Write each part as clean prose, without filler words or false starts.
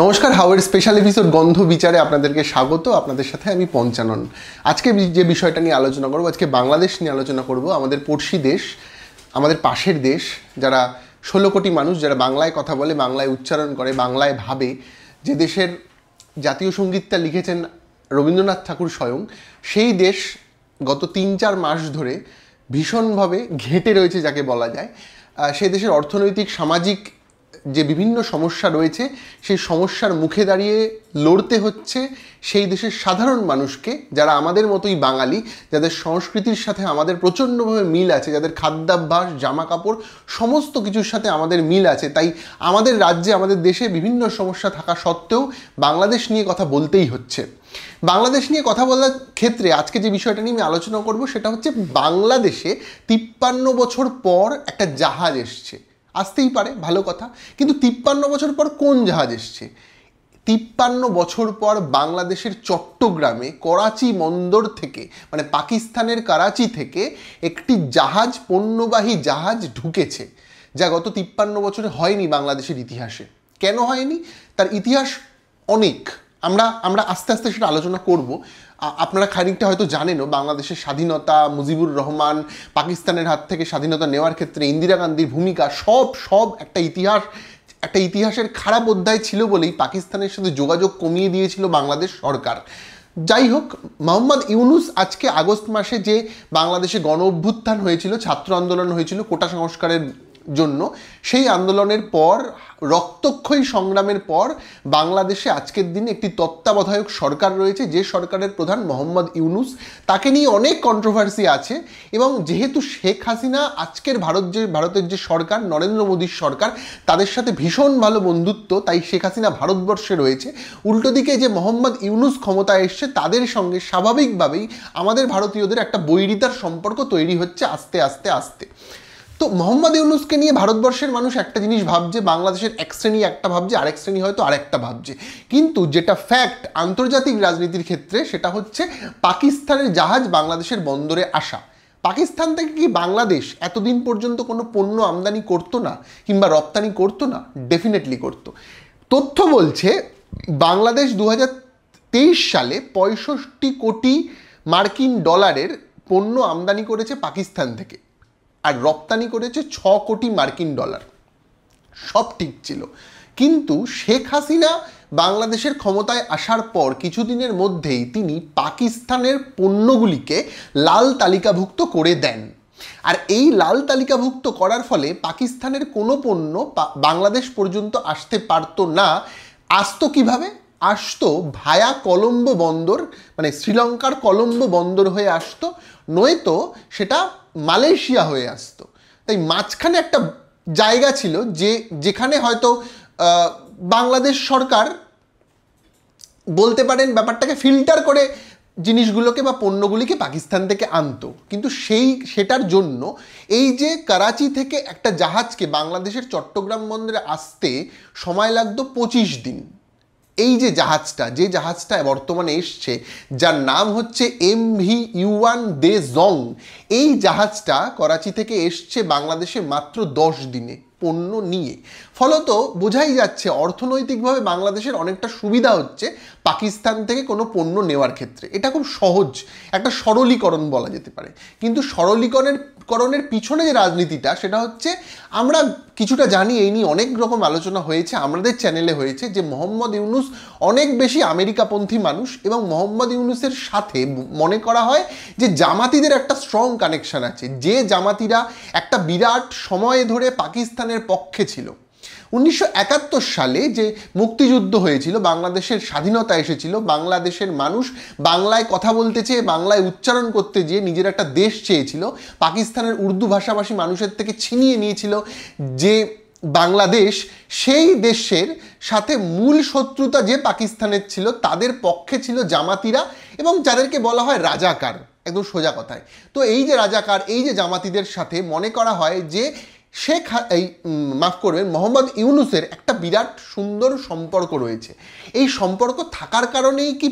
নমস্কার, হাওয়ের special episode গন্ধ বিচারে আপনাদেরকে স্বাগত। আপনাদের সাথে আমি পঞ্চানন। আজকে যে বিষয়টা নিয়ে আলোচনা করব, আজকে বাংলাদেশ নিয়ে আলোচনা করব। আমাদের পড়শি দেশ, আমাদের পাশের দেশ, যারা 16 কোটি মানুষ, যারা বাংলায় কথা বলে, বাংলায় উচ্চারণ করে, বাংলায় ভাবে, যে দেশের জাতীয় সঙ্গীতটা লিখেছেন রবীন্দ্রনাথ ঠাকুর স্বয়ং, সেই দেশ গত 3-4 মাস ধরে ভীষণভাবে ঘেঁটে রয়েছে, যাকে বলা যায়। সেই দেশের অর্থনৈতিক, সামাজিক যে বিভিন্ন সমস্যা রয়েছে, সেই সমস্যার মুখে দাঁড়িয়ে লড়তে হচ্ছে সেই দেশের সাধারণ মানুষকে, যারা আমাদের মতোই বাঙালি, যাদের সংস্কৃতির সাথে আমাদের প্রচণ্ডভাবে মিল আছে, যাদের খাদ্যাভ্যাস, জামা কাপড় সমস্ত কিছুর সাথে আমাদের মিল আছে। তাই আমাদের রাজ্যে, আমাদের দেশে বিভিন্ন সমস্যা থাকা সত্ত্বেও বাংলাদেশ নিয়ে কথা বলতেই হচ্ছে। বাংলাদেশ নিয়ে কথা বলার ক্ষেত্রে আজকে যে বিষয়টা নিয়ে আমি আলোচনা করব, সেটা হচ্ছে বাংলাদেশে 53 বছর পর একটা জাহাজ এসছে। আসতেই পারে, ভালো কথা, কিন্তু 53 বছর পর কোন জাহাজ এসছে? 53 বছর পর বাংলাদেশের চট্টগ্রামে করাচি বন্দর থেকে, মানে পাকিস্তানের করাচি থেকে একটি জাহাজ, পণ্যবাহী জাহাজ ঢুকেছে, যা গত 53 বছরে হয়নি বাংলাদেশের ইতিহাসে। কেন হয়নি? তার ইতিহাস অনেক। আমরা আস্তে আস্তে সেটা আলোচনা করব। আপনারা খানিকটা হয়তো জানেনও, বাংলাদেশের স্বাধীনতা, মুজিবুর রহমান, পাকিস্তানের হাত থেকে স্বাধীনতা নেওয়ার ক্ষেত্রে ইন্দিরা গান্ধীর ভূমিকা, সব একটা ইতিহাসের খারাপ অধ্যায় ছিল বলেই পাকিস্তানের সাথে যোগাযোগ কমিয়ে দিয়েছিল বাংলাদেশ সরকার। যাই হোক, মোহাম্মদ ইউনুস আজকে আগস্ট মাসে যে বাংলাদেশে গণ অভ্যুত্থান হয়েছিল, ছাত্র আন্দোলন হয়েছিল কোটা সংস্কারের জন্য, সেই আন্দোলনের পর, রক্তক্ষয়ী সংগ্রামের পর বাংলাদেশে আজকের দিনে একটি তত্ত্বাবধায়ক সরকার রয়েছে, যে সরকারের প্রধান মোহাম্মদ ইউনুস। তাকে নিয়ে অনেক কন্ট্রোভার্সি আছে, এবং যেহেতু শেখ হাসিনা আজকের ভারতের যে সরকার, নরেন্দ্র মোদীর সরকার, তাদের সাথে ভীষণ ভালো বন্ধুত্ব, তাই শেখ হাসিনা ভারতবর্ষে রয়েছে। উল্টো দিকে যে মোহাম্মদ ইউনুস ক্ষমতায় এসছে, তাদের সঙ্গে স্বাভাবিকভাবেই আমাদের ভারতীয়দের একটা বৈরিতার সম্পর্ক তৈরি হচ্ছে আস্তে আস্তে আস্তে। তো মোহাম্মদ ইউনুসকে নিয়ে ভারতবর্ষের মানুষ একটা জিনিস ভাবছে, বাংলাদেশের এক শ্রেণী একটা ভাবছে, আরেক শ্রেণী হয়তো আরেকটা ভাবছে। কিন্তু যেটা ফ্যাক্ট আন্তর্জাতিক রাজনীতির ক্ষেত্রে, সেটা হচ্ছে পাকিস্তানের জাহাজ বাংলাদেশের বন্দরে আসা। পাকিস্তান থেকে কি বাংলাদেশ এতদিন পর্যন্ত কোনো পণ্য আমদানি করতো না কিংবা রপ্তানি করতো না? ডেফিনেটলি করতো। তথ্য বলছে বাংলাদেশ 2023 সালে 65 কোটি মার্কিন ডলারের পণ্য আমদানি করেছে পাকিস্তান থেকে, আর রপ্তানি করেছে 6 কোটি মার্কিন ডলার। সব ঠিক ছিল, কিন্তু শেখ হাসিনা বাংলাদেশের ক্ষমতায় আসার পর কিছুদিনের মধ্যেই তিনি পাকিস্তানের পণ্যগুলিকে লাল তালিকাভুক্ত করে দেন। আর এই লাল তালিকাভুক্ত করার ফলে পাকিস্তানের কোনো পণ্য বাংলাদেশ পর্যন্ত আসতে পারতো না। আসতো কিভাবে? আসতো ভায়া কলম্বো বন্দর, মানে শ্রীলঙ্কার কলম্বো বন্দর হয়ে আসতো, নয়তো সেটা মালয়েশিয়া হয়ে আসতো। তাই মাঝখানে একটা জায়গা ছিল যেখানে হয়তো বাংলাদেশ সরকার বলতে পারেন ব্যাপারটাকে ফিল্টার করে জিনিসগুলোকে বা পণ্যগুলিকে পাকিস্তান থেকে আনতো। কিন্তু সেটার জন্য এই যে করাচি থেকে একটা জাহাজকে বাংলাদেশের চট্টগ্রাম বন্দরে আসতে সময় লাগতো 25 দিন। এই যে জাহাজটা বর্তমানে এসছে, যার নাম হচ্ছে MV ইউয়ান দে জং, এই জাহাজটা করাচি থেকে এসছে বাংলাদেশে মাত্র 10 দিনে পণ্য নিয়ে। ফলত বোঝাই যাচ্ছে অর্থনৈতিকভাবে বাংলাদেশের অনেকটা সুবিধা হচ্ছে পাকিস্তান থেকে কোনো পণ্য নেওয়ার ক্ষেত্রে। এটা খুব সহজ একটা সরলীকরণ বলা যেতে পারে। কিন্তু সরলীকরণের পিছনে যে রাজনীতিটা, সেটা হচ্ছে আমরা কিছুটা জানি, এই নিয়ে অনেক রকম আলোচনা হয়েছে, আমাদের চ্যানেলে হয়েছে, যে মোহাম্মদ ইউনুস অনেক বেশি আমেরিকাপন্থী মানুষ, এবং মোহাম্মদ ইউনুসের সাথে মনে করা হয় যে জামাতিদের একটা স্ট্রং কানেকশন আছে, যে জামাতিরা একটা বিরাট সময় ধরে পাকিস্তানের পক্ষে ছিল। 1971 সালে যে মুক্তিযুদ্ধ হয়েছিল, বাংলাদেশের স্বাধীনতা এসেছিল, বাংলাদেশের মানুষ বাংলায় কথা বলতে চেয়ে, বাংলায় উচ্চারণ করতে যেয়ে নিজের একটা দেশ চেয়েছিল, পাকিস্তানের উর্দু ভাষাভাষী মানুষের থেকে ছিনিয়ে নিয়েছিল যে বাংলাদেশ। সেই দেশের সাথে মূল শত্রুতা যে পাকিস্তানের ছিল, তাদের পক্ষে ছিল জামাতিরা, এবং যাদেরকে বলা হয় রাজাকার, একদম সোজা কথায়। তো এই যে রাজাকার, এই যে জামাতিদের সাথে মনে করা হয় যে মোহাম্মদ ইউনুসের একটা বিরাট সুন্দর সম্পর্ক রয়েছে। এই সম্পর্ক থাকার কারণেই কি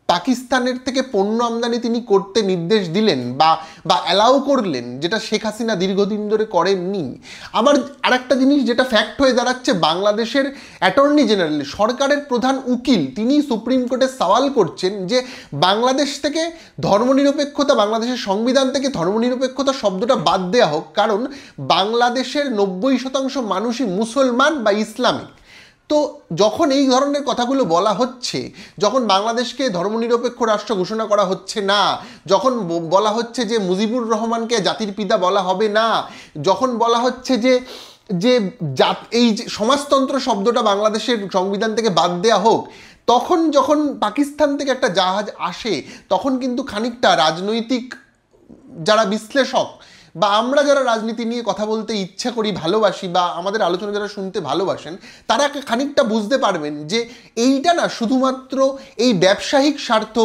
পাকিস্তানের থেকে পণ্য আমদানি তিনি করতে নির্দেশ দিলেন বা বা অ্যালাউ করলেন, যেটা শেখ হাসিনা দীর্ঘদিন ধরে করেননি। আবার আরেকটা জিনিস যেটা ফ্যাক্ট হয়ে দাঁড়াচ্ছে, বাংলাদেশের অ্যাটর্নি জেনারেল, সরকারের প্রধান উকিল, তিনি সুপ্রিম কোর্টে সওয়াল করছেন যে বাংলাদেশ থেকে ধর্মনিরপেক্ষতা, বাংলাদেশের সংবিধান থেকে ধর্মনিরপেক্ষতা শব্দটা বাদ দেওয়া হোক, কারণ বাংলাদেশের 90% মানুষই মুসলমান বা ইসলামিক। তো যখন এই ধরনের কথাগুলো বলা হচ্ছে, যখন বাংলাদেশকে ধর্মনিরপেক্ষ রাষ্ট্র ঘোষণা করা হচ্ছে না, যখন বলা হচ্ছে যে মুজিবুর রহমানকে জাতির পিতা বলা হবে না, যখন বলা হচ্ছে যে যে এই যে সমাজতন্ত্র শব্দটা বাংলাদেশের সংবিধান থেকে বাদ দেওয়া হোক, তখন যখন পাকিস্তান থেকে একটা জাহাজ আসে, তখন কিন্তু খানিকটা রাজনৈতিক যারা বিশ্লেষক বা আমরা যারা রাজনীতি নিয়ে কথা বলতে ইচ্ছা করি, ভালোবাসি, বা আমাদের আলোচনা যারা শুনতে ভালোবাসেন, তারা খানিকটা বুঝতে পারবেন যে এইটা না শুধুমাত্র এই ব্যবসায়িক স্বার্থ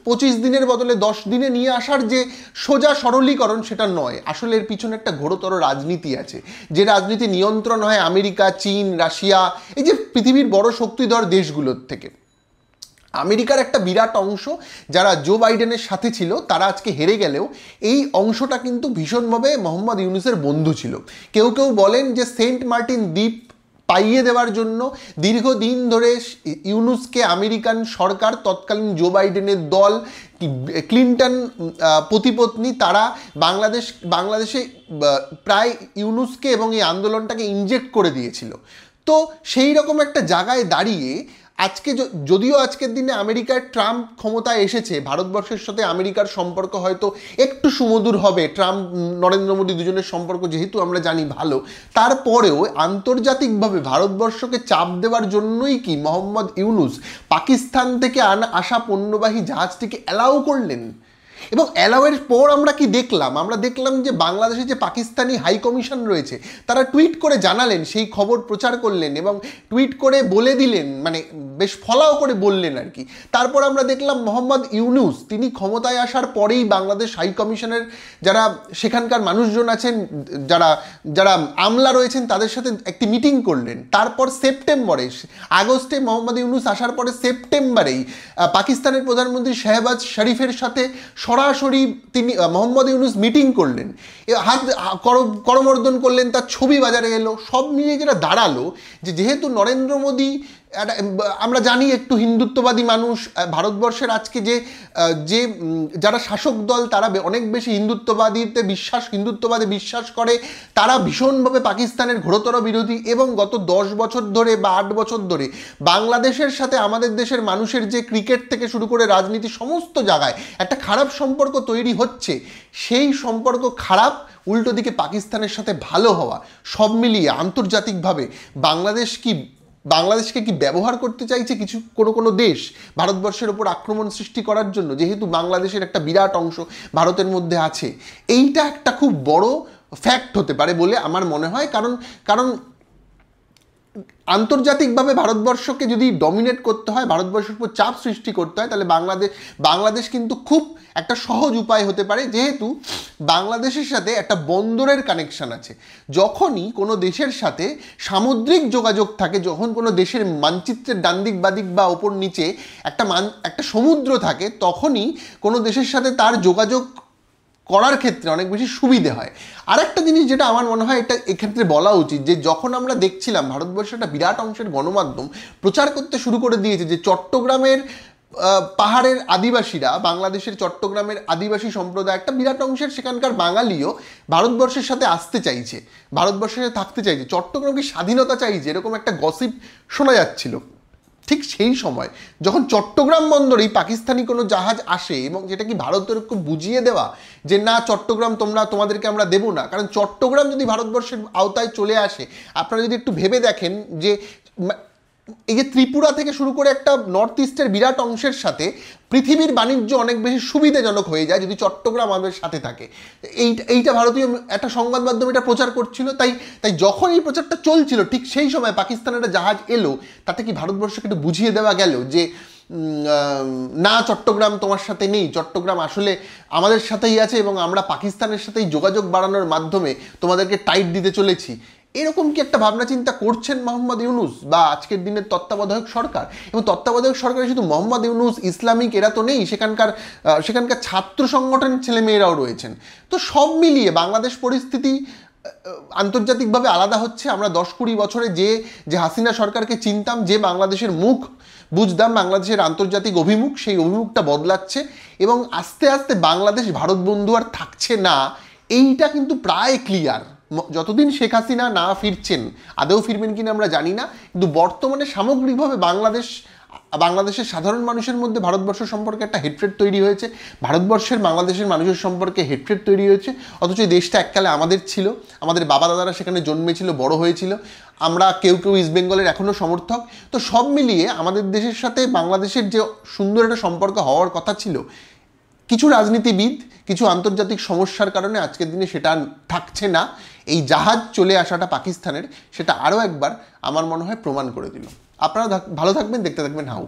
25 দিনের বদলে 10 দিনে নিয়ে আসার যে সোজা সরলীকরণ, সেটা নয়। আসলে এর পিছনে একটা ঘোরতর রাজনীতি আছে, যে রাজনীতি নিয়ন্ত্রণ হয় আমেরিকা, চীন, রাশিয়া, এই যে পৃথিবীর বড় শক্তিধর দেশগুলোর থেকে। আমেরিকার একটা বিরাট অংশ যারা জো বাইডেনের সাথে ছিল, তারা আজকে হেরে গেলেও এই অংশটা কিন্তু ভীষণভাবে মোহাম্মদ ইউনূসের বন্ধু ছিল। কেউ কেউ বলেন যে সেন্ট মার্টিন দ্বীপ পাইয়ে দেওয়ার জন্য দীর্ঘদিন ধরে ইউনূসকে আমেরিকান সরকার, তৎকালীন জো বাইডেনের দল, ক্লিন্টন পতিপত্নী, তারা বাংলাদেশে প্রায় ইউনূসকে এবং এই আন্দোলনটাকে ইনজেক্ট করে দিয়েছিল। তো সেই রকম একটা জায়গায় দাঁড়িয়ে আজকে যদিও আজকের দিনে আমেরিকার ট্রাম্প ক্ষমতায় এসেছে, ভারতবর্ষের সাথে আমেরিকার সম্পর্ক হয়তো একটু সুমধুর হবে, ট্রাম্প নরেন্দ্র মোদী দুজনের সম্পর্ক যেহেতু আমরা জানি ভালো, তারপরেও আন্তর্জাতিকভাবে ভারতবর্ষকে চাপ দেওয়ার জন্যই কি মোহাম্মদ ইউনূস পাকিস্তান থেকে আসা পণ্যবাহী জাহাজটিকে অ্যালাউ করলেন। এবং অ্যালাউয়ের পর আমরা কি দেখলাম? আমরা দেখলাম যে বাংলাদেশে যে পাকিস্তানি হাই কমিশন রয়েছে, তারা টুইট করে জানালেন, সেই খবর প্রচার করলেন এবং টুইট করে বলে দিলেন, মানে বেশ ফলাও করে বললেন আর কি। তারপর আমরা দেখলাম মোহাম্মদ ইউনূস তিনি ক্ষমতায় আসার পরেই বাংলাদেশ হাই কমিশনের যারা সেখানকার মানুষজন আছেন, যারা যারা আমলা রয়েছেন, তাদের সাথে একটি মিটিং করলেন। তারপর সেপ্টেম্বরে, আগস্টে মোহাম্মদ ইউনূস আসার পরে সেপ্টেম্বরেই পাকিস্তানের প্রধানমন্ত্রী শাহবাজ শরীফের সাথে সরাসরি তিনি মোহাম্মদ ইউনূস মিটিং করলেন, হাত করমর্দন করলেন, তার ছবি বাজারে এলো। সব মিলিয়ে যেটা দাঁড়ালো যে যেহেতু নরেন্দ্র মোদী, আমরা জানি একটু হিন্দুত্ববাদী মানুষ, ভারতবর্ষের আজকে যে যারা শাসক দল, তারা অনেক বেশি হিন্দুত্ববাদে বিশ্বাস করে, তারা ভীষণভাবে পাকিস্তানের ঘোরতর বিরোধী। এবং গত 10 বছর ধরে বা 8 বছর ধরে বাংলাদেশের সাথে আমাদের দেশের মানুষের যে ক্রিকেট থেকে শুরু করে রাজনীতি, সমস্ত জায়গায় একটা খারাপ সম্পর্ক তৈরি হচ্ছে। সেই সম্পর্ক খারাপ, উল্টো দিকে পাকিস্তানের সাথে ভালো হওয়া, সব মিলিয়ে আন্তর্জাতিকভাবে বাংলাদেশকে কি ব্যবহার করতে চাইছে কোনো দেশ ভারতবর্ষের ওপর আক্রমণ সৃষ্টি করার জন্য, যেহেতু বাংলাদেশের একটা বিরাট অংশ ভারতের মধ্যে আছে। এইটা একটা খুব বড় ফ্যাক্ট হতে পারে বলে আমার মনে হয়। কারণ আন্তর্জাতিকভাবে ভারতবর্ষকে যদি ডমিনেট করতে হয়, ভারতবর্ষের উপর চাপ সৃষ্টি করতে হয়, তাহলে বাংলাদেশ কিন্তু খুব একটা সহজ উপায় হতে পারে, যেহেতু বাংলাদেশের সাথে একটা বন্দরের কানেকশন আছে। যখনই কোনো দেশের সাথে সামুদ্রিক যোগাযোগ থাকে, যখন কোনো দেশের মানচিত্রের ডান দিক বাদিক বা ওপর নিচে একটা সমুদ্র থাকে, তখনই কোনো দেশের সাথে তার যোগাযোগ করার ক্ষেত্রে অনেক বেশি সুবিধে হয়। আর একটা জিনিস যেটা আমার মনে হয় এটা এক্ষেত্রে বলা উচিত, যে যখন আমরা দেখছিলাম ভারতবর্ষের একটা বিরাট অংশের গণমাধ্যম প্রচার করতে শুরু করে দিয়েছে যে চট্টগ্রামের পাহাড়ের আদিবাসীরা, বাংলাদেশের চট্টগ্রামের আদিবাসী সম্প্রদায় একটা বিরাট অংশের সেখানকার বাঙালিও ভারতবর্ষের সাথে আসতে চাইছে, ভারতবর্ষের সাথে থাকতে চাইছে, চট্টগ্রামকে স্বাধীনতা চাইছে, এরকম একটা গসিপ শোনা যাচ্ছিল। ঠিক সেই সময় যখন চট্টগ্রাম বন্দরেই পাকিস্তানি কোনো জাহাজ আসে, এবং যেটা কি ভারতের খুব বুঝিয়ে দেওয়া যে না, চট্টগ্রাম তোমাদেরকে আমরা দেবো না। কারণ চট্টগ্রাম যদি ভারতবর্ষের আওতায় চলে আসে, আপনারা যদি একটু ভেবে দেখেন যে এই যে ত্রিপুরা থেকে শুরু করে একটা নর্থ ইস্টের বিরাট অংশের সাথে পৃথিবীর বাণিজ্য অনেক বেশি সুবিধাজনক হয়ে যায় যদি চট্টগ্রাম আমাদের সাথে থাকে। এইটা ভারতীয় একটা সংবাদ মাধ্যম এটা প্রচার করছিল। তাই যখন এই প্রচারটা চলছিল, ঠিক সেই সময় পাকিস্তানের একটা জাহাজ এলো, তাতে কি ভারতবর্ষকে একটু বুঝিয়ে দেওয়া গেল যে না, চট্টগ্রাম তোমার সাথে নেই, চট্টগ্রাম আসলে আমাদের সাথেই আছে এবং আমরা পাকিস্তানের সাথেই যোগাযোগ বাড়ানোর মাধ্যমে তোমাদেরকে টাইট দিতে চলেছি। এরকম কি একটা ভাবনা চিন্তা করছেন মোহাম্মদ ইউনূস বা আজকের দিনের তত্ত্বাবধায়ক সরকার? এবং তত্ত্বাবধায়ক সরকারে শুধু মোহাম্মদ ইউনূস, ইসলামিক এরা তো নেই, সেখানকার ছাত্র সংগঠনের ছেলেমেয়েরাও রয়েছেন। তো সব মিলিয়ে বাংলাদেশ পরিস্থিতি আন্তর্জাতিকভাবে আলাদা হচ্ছে। আমরা 10-20 বছরে যে হাসিনা সরকারকে চিনতাম, যে বাংলাদেশের মুখ বুঝতাম, বাংলাদেশের আন্তর্জাতিক অভিমুখ, সেই অভিমুখটা বদলাচ্ছে এবং আস্তে আস্তে বাংলাদেশ ভারত বন্ধু আর থাকছে না, এইটা কিন্তু প্রায় ক্লিয়ার। যতদিন শেখ হাসিনা না ফিরছেন, আদৌ ফিরবেন কিনা আমরা জানি না, কিন্তু বর্তমানে সামগ্রিকভাবে বাংলাদেশের সাধারণ মানুষের মধ্যে ভারতবর্ষ সম্পর্কে একটা হেট্রেড তৈরি হয়েছে, বাংলাদেশের মানুষের সম্পর্কে হেট্রেড তৈরি হয়েছে। অথচ এই দেশটা এককালে আমাদের ছিল, আমাদের বাবা দাদারা সেখানে জন্মেছিল, বড় হয়েছিল, আমরা কেউ কেউ ইস্ট বেঙ্গলের এখনও সমর্থক। তো সব মিলিয়ে আমাদের দেশের সাথে বাংলাদেশের যে সুন্দর একটা সম্পর্ক হওয়ার কথা ছিল, কিছু রাজনীতিবিদ, কিছু আন্তর্জাতিক সমস্যার কারণে আজকের দিনে সেটা থাকছে না। এই জাহাজ চলে আসাটা পাকিস্তানের, সেটা আরও একবার আমার মনে হয় প্রমাণ করে দিল। আপনারা ভালো থাকবেন, দেখতে থাকবেন হাউ।